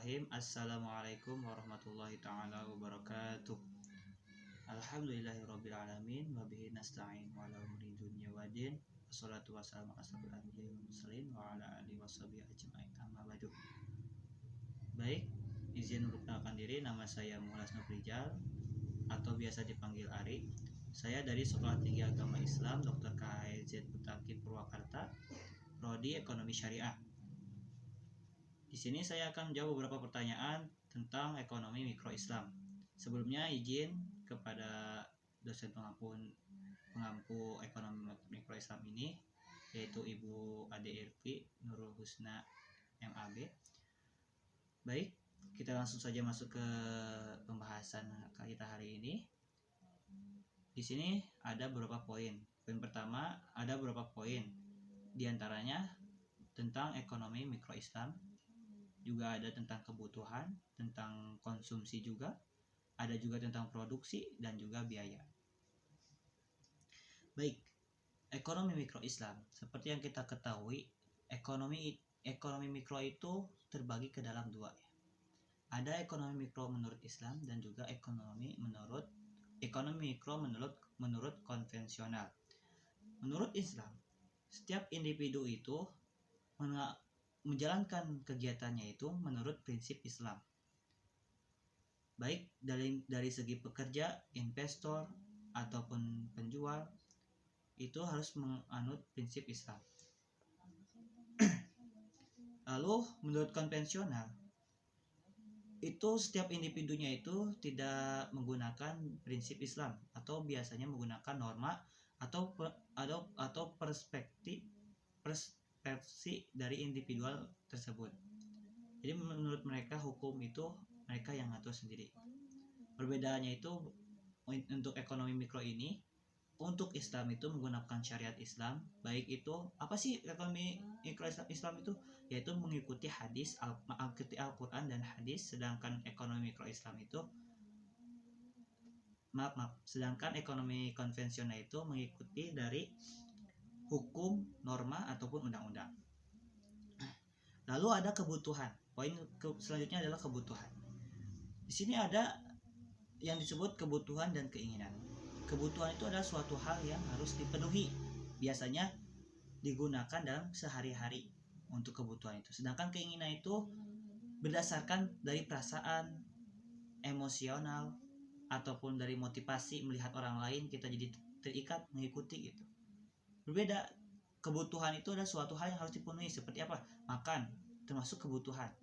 Bismillahirrahmanirrahim. Assalamualaikum warahmatullahi ta'ala wabarakatuh. Alhamdulillahirrabbilalamin. Wabihi nasta'in wa ala umri dunya wa din. Wassalatu wassalamu ala asyrofil anbiya'i wal mursalin wa ala alihi washabihi ajma'in. Amma ba'du. Baik, izin memperkenalkan diri. Nama saya Muhalas Nufrijal atau biasa dipanggil Ari. Saya dari Sekolah Tinggi Agama Islam Dr. KHZ Putaki Purwakarta, Prodi Ekonomi Syariah. Di sini saya akan menjawab beberapa pertanyaan tentang ekonomi mikro Islam. Sebelumnya izin kepada dosen pengampu ekonomi mikro Islam ini, yaitu Ibu Ade Irfi Nurul Husna MAB. Baik, kita langsung saja masuk ke pembahasan kita hari ini. Di sini ada beberapa poin. Poin pertama ada beberapa poin. Di antaranya tentang ekonomi mikro Islam, juga ada tentang kebutuhan, tentang konsumsi juga, ada juga tentang produksi dan juga biaya. Baik, ekonomi mikro Islam, seperti yang kita ketahui, ekonomi mikro itu terbagi ke dalam dua ya. Ada ekonomi mikro menurut Islam dan juga ekonomi mikro menurut konvensional. Menurut Islam, setiap individu itu menjalankan kegiatannya itu menurut prinsip Islam. Baik dari segi pekerja, investor, ataupun penjual, itu harus menganut prinsip Islam. Lalu menurut konvensional, itu setiap individunya itu tidak menggunakan prinsip Islam atau biasanya menggunakan norma atau perspektif dari individual tersebut. Jadi menurut mereka hukum itu mereka yang ngatur sendiri. Perbedaannya itu untuk ekonomi mikro ini, untuk Islam itu menggunakan syariat Islam. Baik itu apa sih ekonomi mikro Islam itu? Yaitu mengikuti hadis, mengikuti Al-Quran dan hadis. Sedangkan ekonomi mikro Islam itu sedangkan ekonomi konvensional itu mengikuti dari hukum, norma, ataupun undang-undang. Lalu ada kebutuhan. Poin selanjutnya adalah kebutuhan. Di sini ada yang disebut kebutuhan dan keinginan. Kebutuhan itu adalah suatu hal yang harus dipenuhi. Biasanya digunakan dalam sehari-hari untuk kebutuhan itu. Sedangkan keinginan itu berdasarkan dari perasaan, emosional, ataupun dari motivasi melihat orang lain, kita jadi terikat mengikuti gitu. Berbeda, kebutuhan itu adalah suatu hal yang harus dipenuhi. Seperti apa? Makan, termasuk kebutuhan.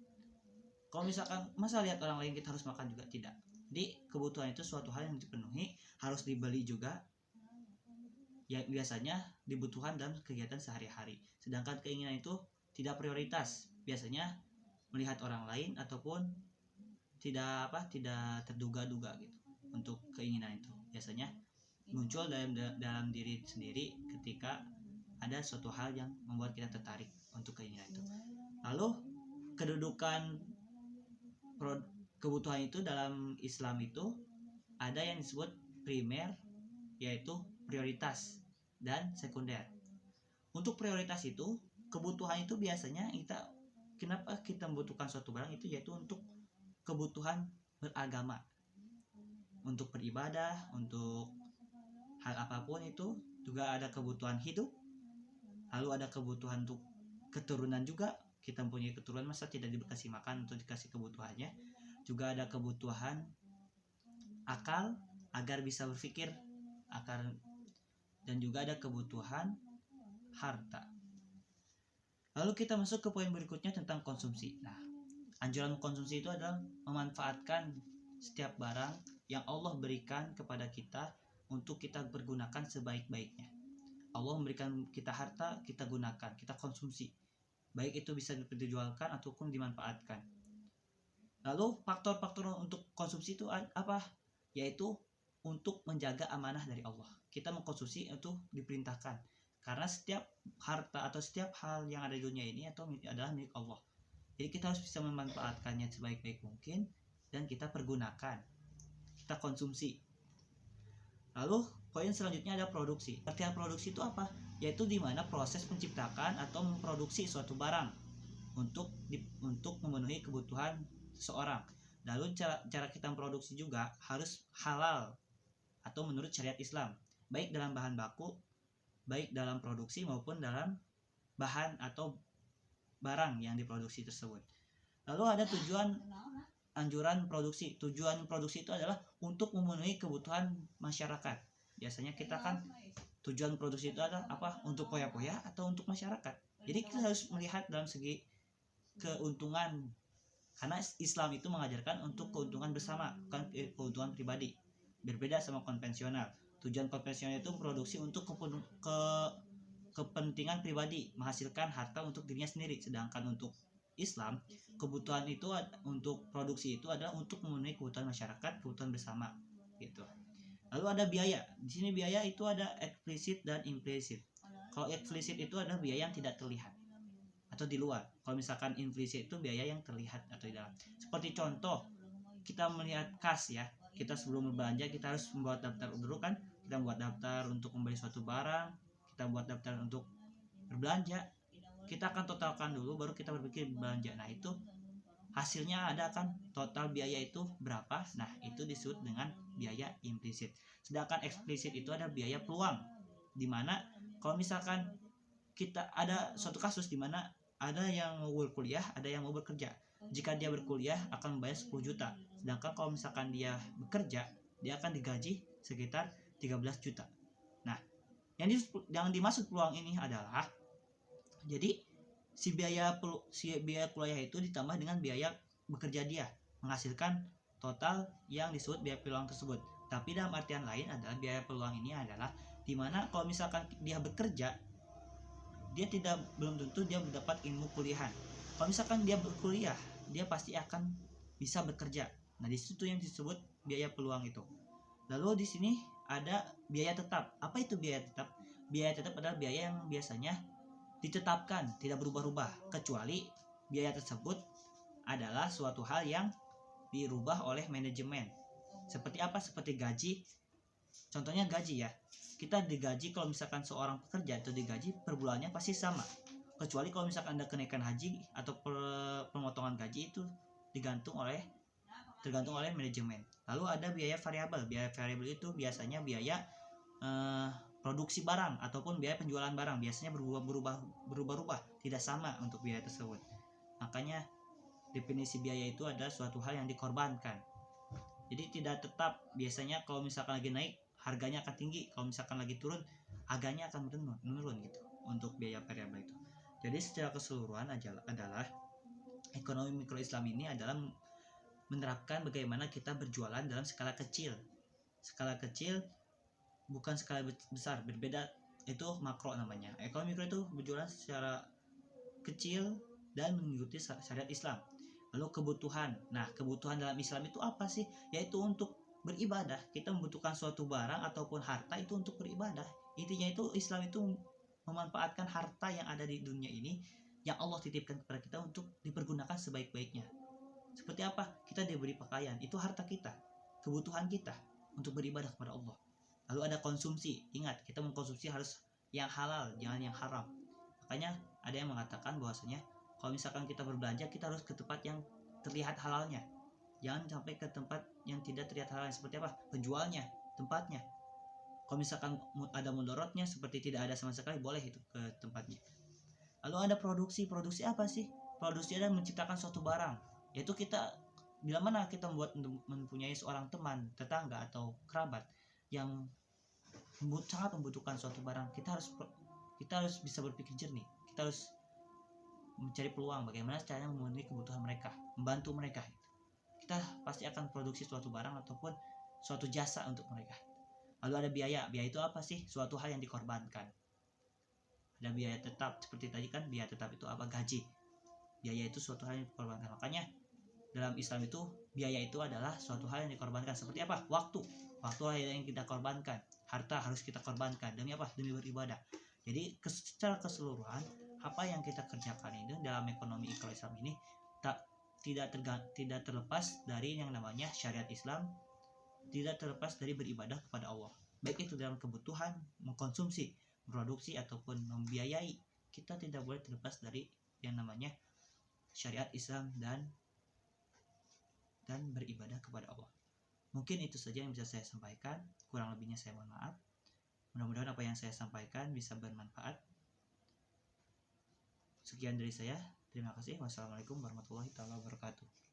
Kalau misalkan masa lihat orang lain kita harus makan juga, tidak. Jadi kebutuhan itu suatu hal yang dipenuhi, harus dibeli juga, ya biasanya dibutuhkan dalam kegiatan sehari-hari. Sedangkan keinginan itu tidak prioritas, biasanya melihat orang lain ataupun tidak terduga-duga gitu. Untuk keinginan itu biasanya muncul dalam diri sendiri ketika ada suatu hal yang membuat kita tertarik untuk keinginan itu. Lalu kedudukan kebutuhan itu dalam Islam itu ada yang disebut primer, yaitu prioritas, dan sekunder. Untuk prioritas itu, kebutuhan itu biasanya kenapa kita membutuhkan suatu barang itu, yaitu untuk kebutuhan beragama, untuk beribadah, untuk hal apapun itu. Juga ada kebutuhan hidup, lalu ada kebutuhan untuk keturunan juga. Kita mempunyai keturunan, masa tidak dikasih makan untuk dikasih kebutuhannya. Juga ada kebutuhan akal agar bisa berpikir, dan juga ada kebutuhan harta. Lalu kita masuk ke poin berikutnya tentang konsumsi. Nah, anjuran konsumsi itu adalah memanfaatkan setiap barang yang Allah berikan kepada kita untuk kita pergunakan sebaik-baiknya. Allah memberikan kita harta, kita gunakan, kita konsumsi. Baik itu bisa dijualkan ataupun dimanfaatkan. Lalu faktor-faktor untuk konsumsi itu apa? Yaitu untuk menjaga amanah dari Allah. Kita mengkonsumsi itu diperintahkan. Karena setiap harta atau setiap hal yang ada di dunia ini adalah milik Allah. Jadi kita harus bisa memanfaatkannya sebaik-baik mungkin dan kita pergunakan, kita konsumsi. Lalu poin selanjutnya ada produksi. Artian produksi itu apa? Yaitu di mana proses menciptakan atau memproduksi suatu barang untuk memenuhi kebutuhan seseorang. Lalu cara kita memproduksi juga harus halal atau menurut syariat Islam, baik dalam bahan baku, baik dalam produksi maupun dalam bahan atau barang yang diproduksi tersebut. Lalu ada tujuan anjuran produksi. Tujuan produksi itu adalah untuk memenuhi kebutuhan masyarakat. Biasanya kita kan tujuan produksi itu adalah apa? Untuk poya-poya atau untuk masyarakat. Jadi kita harus melihat dalam segi keuntungan, karena Islam itu mengajarkan untuk keuntungan bersama, bukan keuntungan pribadi. Berbeda sama konvensional. Tujuan konvensional itu produksi untuk kepentingan pribadi, menghasilkan harta untuk dirinya sendiri. Sedangkan untuk Islam, kebutuhan itu untuk produksi itu adalah untuk memenuhi kebutuhan masyarakat, kebutuhan bersama gitu. Lalu ada biaya. Di sini biaya itu ada eksplisit dan implisit. Kalau eksplisit itu adalah biaya yang tidak terlihat atau di luar. Kalau misalkan implisit itu biaya yang terlihat atau di dalam. Seperti contoh, kita melihat kas ya. Kita sebelum berbelanja kita harus membuat daftar dulu kan. Kita membuat daftar untuk membeli suatu barang, kita buat daftar untuk berbelanja. Kita akan totalkan dulu baru kita berpikir belanja. Nah, itu hasilnya ada kan, total biaya itu berapa. Nah, itu disebut dengan biaya implisit. Sedangkan eksplisit itu ada biaya peluang, dimana kalau misalkan kita ada suatu kasus dimana ada yang mau berkuliah, ada yang mau bekerja. Jika dia berkuliah akan membayar 10 juta. Sedangkan kalau misalkan dia bekerja, dia akan digaji sekitar 13 juta. Nah, yang dimaksud peluang ini adalah jadi si biaya kuliah itu ditambah dengan biaya bekerja dia, menghasilkan total yang disebut biaya peluang tersebut. Tapi dalam artian lain adalah biaya peluang ini adalah dimana kalau misalkan dia bekerja, dia belum tentu dia mendapat ilmu kuliahan. Kalau misalkan dia berkuliah, dia pasti akan bisa bekerja. Nah, di situ yang disebut biaya peluang itu. Lalu di sini ada biaya tetap. Apa itu biaya tetap? Biaya tetap adalah biaya yang biasanya ditetapkan, tidak berubah-ubah, kecuali biaya tersebut adalah suatu hal yang dirubah oleh manajemen. Seperti apa? Seperti gaji. Contohnya gaji ya. Kita digaji, kalau misalkan seorang pekerja itu digaji per bulannya pasti sama. Kecuali kalau misalkan ada kenaikan haji atau pemotongan gaji, itu tergantung oleh manajemen. Lalu ada biaya variabel. Biaya variabel itu biasanya biaya produksi barang ataupun biaya penjualan barang. Biasanya berubah-ubah, tidak sama untuk biaya tersebut. Makanya definisi biaya itu adalah suatu hal yang dikorbankan. Jadi tidak tetap. Biasanya kalau misalkan lagi naik, harganya akan tinggi. Kalau misalkan lagi turun, harganya akan menurun gitu untuk biaya variabel itu. Jadi secara keseluruhan adalah ekonomi mikro Islam ini adalah menerapkan bagaimana kita berjualan dalam skala kecil. Skala kecil bukan skala besar, berbeda, itu makro namanya. Ekonomi mikro itu berjualan secara kecil dan mengikuti syariat Islam. Lalu kebutuhan. Nah, kebutuhan dalam Islam itu apa sih? Yaitu untuk beribadah. Kita membutuhkan suatu barang ataupun harta itu untuk beribadah. Intinya itu Islam itu memanfaatkan harta yang ada di dunia ini yang Allah titipkan kepada kita untuk dipergunakan sebaik-baiknya. Seperti apa? Kita diberi pakaian, itu harta kita, kebutuhan kita untuk beribadah kepada Allah. Lalu ada konsumsi. Ingat, kita mengkonsumsi harus yang halal, jangan yang haram. Makanya ada yang mengatakan bahwasanya kalau misalkan kita berbelanja, kita harus ke tempat yang terlihat halalnya. Jangan sampai ke tempat yang tidak terlihat halalnya. Seperti apa? Penjualnya, tempatnya. Kalau misalkan ada mudorotnya, seperti tidak ada sama sekali, boleh itu ke tempatnya. Lalu ada produksi. Produksi apa sih? Produksi adalah menciptakan suatu barang. Yaitu kita, bila mana kita mempunyai seorang teman, tetangga atau kerabat yang sangat membutuhkan suatu barang, kita harus bisa berpikir jernih. Kita harus mencari peluang bagaimana caranya memenuhi kebutuhan mereka, membantu mereka. Kita pasti akan produksi suatu barang ataupun suatu jasa untuk mereka. Lalu ada biaya. Biaya itu apa sih? Suatu hal yang dikorbankan. Ada biaya tetap, seperti tadi kan, biaya tetap itu apa? Gaji. Biaya itu suatu hal yang dikorbankan. Makanya dalam Islam itu biaya itu adalah suatu hal yang dikorbankan. Seperti apa? Waktu yang kita korbankan. Harta harus kita korbankan. Demi apa? Demi beribadah. Jadi secara keseluruhan, apa yang kita kerjakan itu dalam ekonomi Islam ini tidak terlepas dari yang namanya syariat Islam, tidak terlepas dari beribadah kepada Allah. Baik itu dalam kebutuhan, mengkonsumsi, produksi ataupun membiayai, kita tidak boleh terlepas dari yang namanya syariat Islam dan dan beribadah kepada Allah. Mungkin itu saja yang bisa saya sampaikan, kurang lebihnya saya mohon maaf. Mudah-mudahan apa yang saya sampaikan bisa bermanfaat. Sekian dari saya, terima kasih. Wassalamualaikum warahmatullahi wabarakatuh.